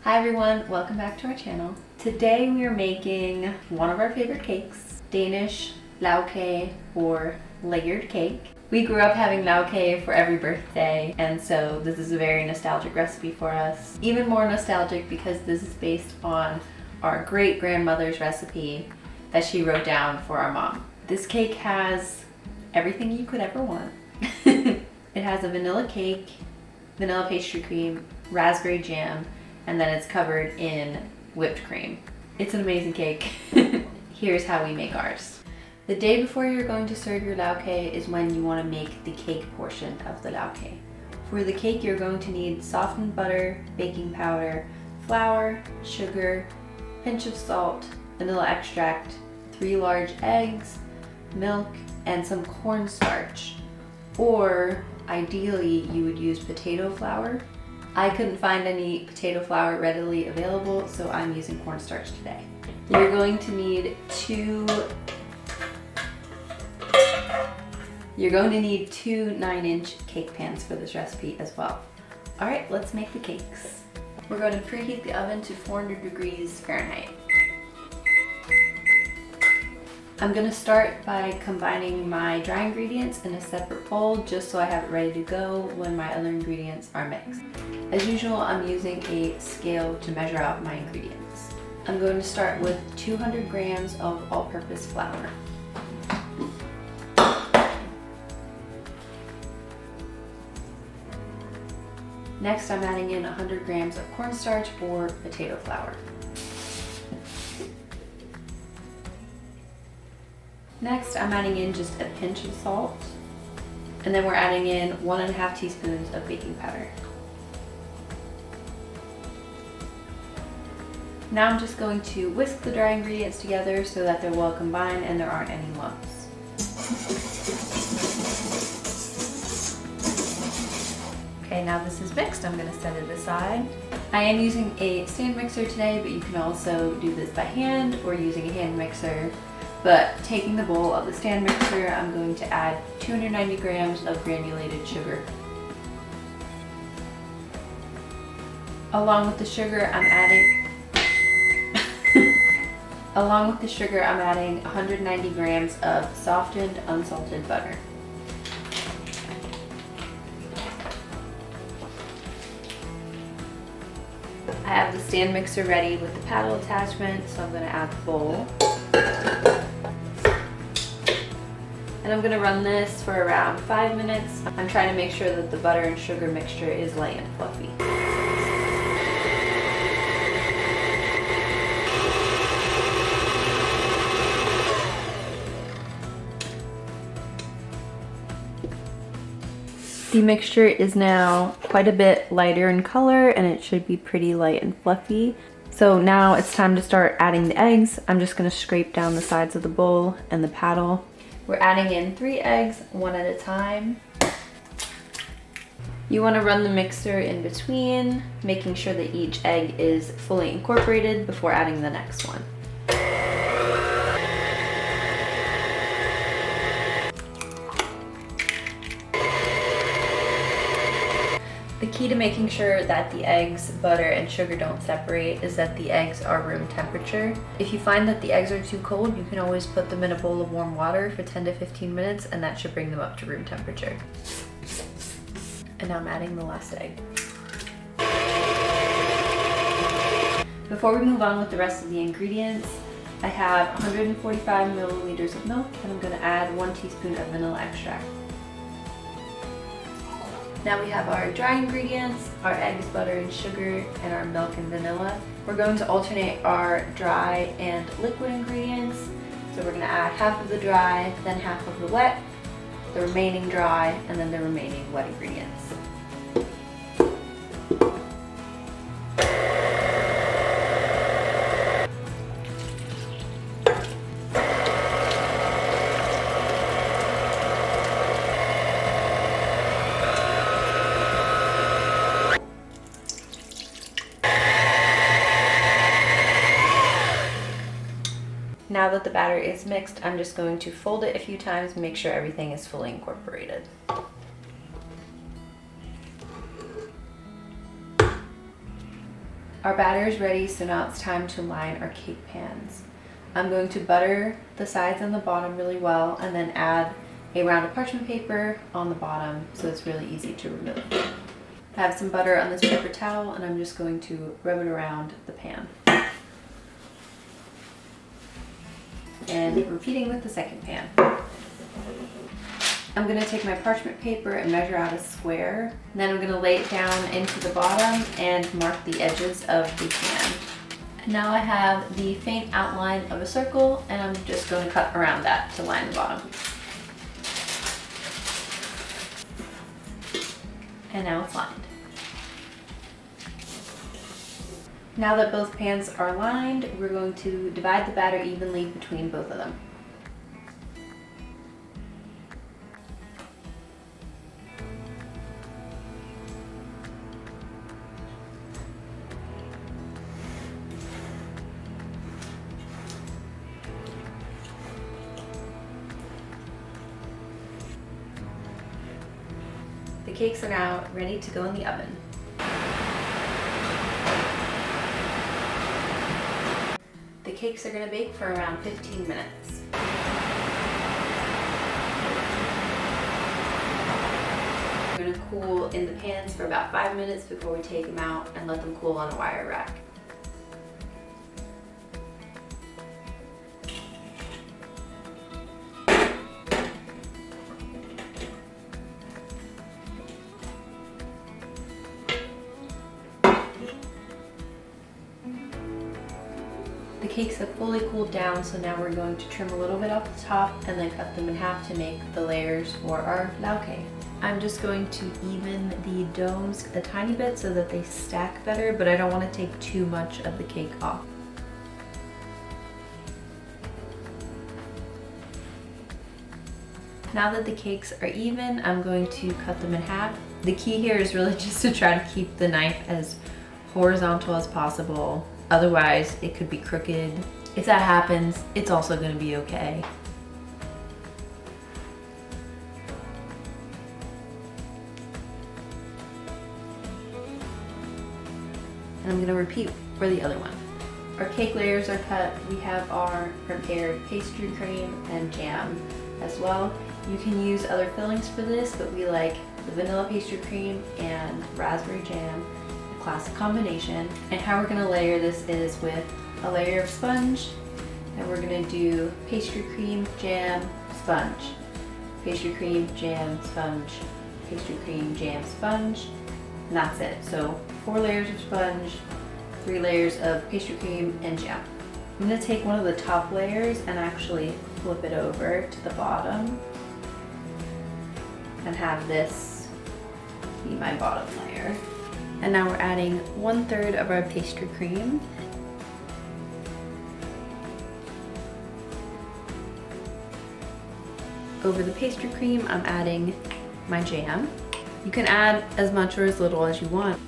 Hi everyone, welcome back to our channel. Today we are making one of our favorite cakes, Danish LAGKAGE or layered cake. We grew up having LAGKAGE for every birthday, and so this is a very nostalgic recipe for us. Even more nostalgic because this is based on our great grandmother's recipe that she wrote down for our mom. This cake has everything you could ever want. It has a vanilla cake, vanilla pastry cream, raspberry jam, and then it's covered in whipped cream. It's an amazing cake. Here's how we make ours. The day before you're going to serve your LAGKAGE is when you want to make the cake portion of the LAGKAGE. For the cake, you're going to need softened butter, baking powder, flour, sugar, pinch of salt, vanilla extract, 3 large eggs, milk, and some cornstarch. Or ideally, you would use potato flour. I couldn't find any potato flour readily available, so I'm using cornstarch today. You're going to need two 9-inch cake pans for this recipe as well. All right, let's make the cakes. We're going to preheat the oven to 400 degrees Fahrenheit. I'm going to start by combining my dry ingredients in a separate bowl just so I have it ready to go when my other ingredients are mixed. As usual, I'm using a scale to measure out my ingredients. I'm going to start with 200 grams of all-purpose flour. Next, I'm adding in 100 grams of cornstarch or potato flour. Next, I'm adding in just a pinch of salt, and then we're adding in 1.5 teaspoons of baking powder. Now I'm just going to whisk the dry ingredients together so that they're well combined and there aren't any lumps. Okay, now this is mixed. I'm going to set it aside. I am using a stand mixer today, but you can also do this by hand or using a hand mixer. But taking the bowl of the stand mixer, I'm going to add 290 grams of granulated sugar. Along with the sugar, I'm adding 190 grams of softened, unsalted butter. I have the stand mixer ready with the paddle attachment, so I'm going to add the bowl. And I'm going to run this for around 5 minutes. I'm trying to make sure that the butter and sugar mixture is light and fluffy. The mixture is now quite a bit lighter in color and it should be pretty light and fluffy. So now it's time to start adding the eggs. I'm just going to scrape down the sides of the bowl and the paddle. We're adding in 3 eggs, one at a time. You want to run the mixer in between, making sure that each egg is fully incorporated before adding the next one. The key to making sure that the eggs, butter, and sugar don't separate is that the eggs are room temperature. If you find that the eggs are too cold, you can always put them in a bowl of warm water for 10 to 15 minutes and that should bring them up to room temperature. And now I'm adding the last egg. Before we move on with the rest of the ingredients, I have 145 milliliters of milk and I'm going to add 1 teaspoon of vanilla extract. Now we have our dry ingredients, our eggs, butter, and sugar, and our milk and vanilla. We're going to alternate our dry and liquid ingredients. So we're going to add half of the dry, then half of the wet, the remaining dry, and then the remaining wet ingredients. Now that the batter is mixed, I'm just going to fold it a few times and make sure everything is fully incorporated. Our batter is ready, so now it's time to line our cake pans. I'm going to butter the sides and the bottom really well and then add a round of parchment paper on the bottom so it's really easy to remove. I have some butter on this paper towel and I'm just going to rub it around the pan. And repeating with the second pan. I'm going to take my parchment paper and measure out a square. And then I'm going to lay it down into the bottom and mark the edges of the pan. And now I have the faint outline of a circle and I'm just going to cut around that to line the bottom. And now it's lined. Now that both pans are lined, we're going to divide the batter evenly between both of them. The cakes are now ready to go in the oven. The cakes are going to bake for around 15 minutes. We're going to cool in the pans for about 5 minutes before we take them out and let them cool on a wire rack. The cakes have fully cooled down, so now we're going to trim a little bit off the top and then cut them in half to make the layers for our LAGKAGE. I'm just going to even the domes a tiny bit so that they stack better, but I don't want to take too much of the cake off. Now that the cakes are even, I'm going to cut them in half. The key here is really just to try to keep the knife as horizontal as possible. Otherwise, it could be crooked. If that happens, it's also going to be okay. And I'm going to repeat for the other one. Our cake layers are cut. We have our prepared pastry cream and jam as well. You can use other fillings for this, but we like the vanilla pastry cream and raspberry jam. Classic combination. And how we're going to layer this is with a layer of sponge, and we're going to do pastry cream, jam, sponge, pastry cream, jam, sponge, pastry cream, jam, sponge, and that's it. So 4 layers of sponge, 3 layers of pastry cream and jam. I'm going to take one of the top layers and actually flip it over to the bottom and have this be my bottom layer. And now we're adding 1/3 of our pastry cream. Over the pastry cream, I'm adding my jam. You can add as much or as little as you want.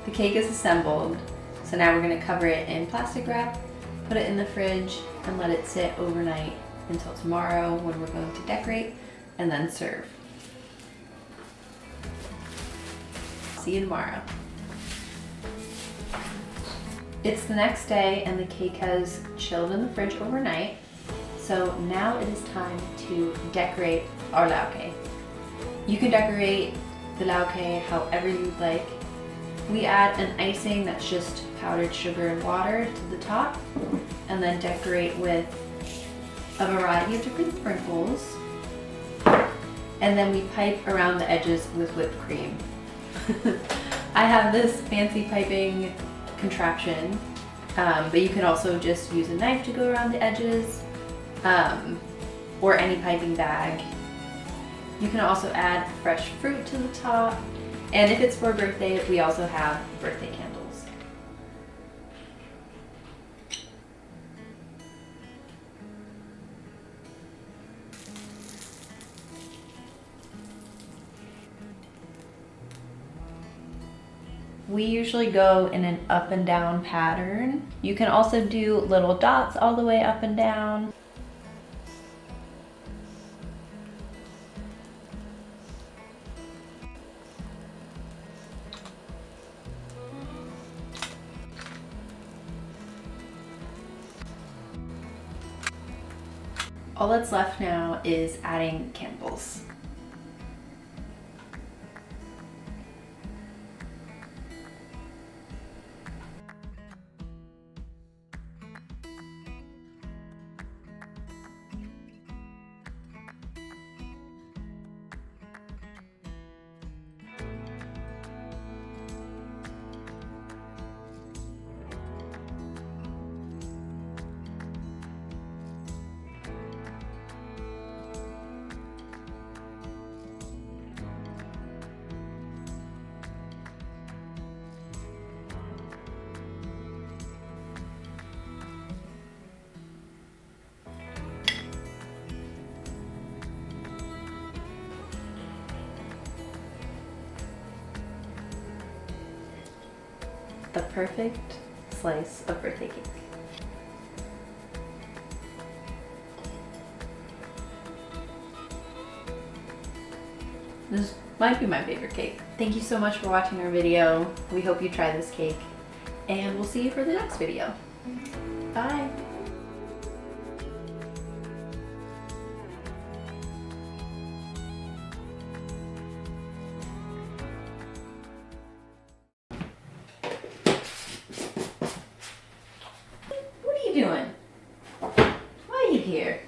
The cake is assembled, so now we're going to cover it in plastic wrap, put it in the fridge, and let it sit overnight until tomorrow when we're going to decorate and then serve. See you tomorrow. It's the next day and the cake has chilled in the fridge overnight, so now it is time to decorate our LAGKAGE. You can decorate the LAGKAGE however you'd like. We add an icing that's just powdered sugar and water to the top, and then decorate with a variety of different sprinkles. And then we pipe around the edges with whipped cream. I have this fancy piping contraption, but you can also just use a knife to go around the edges, or any piping bag. You can also add fresh fruit to the top, And if it's for a birthday, we also have birthday candles. We usually go in an up and down pattern. You can also do little dots all the way up and down. All that's left now is adding candles. The perfect slice of birthday cake. This might be my favorite cake. Thank you so much for watching our video. We hope you try this cake, and we'll see you for the next video. Bye. What are you doing? Why are you here?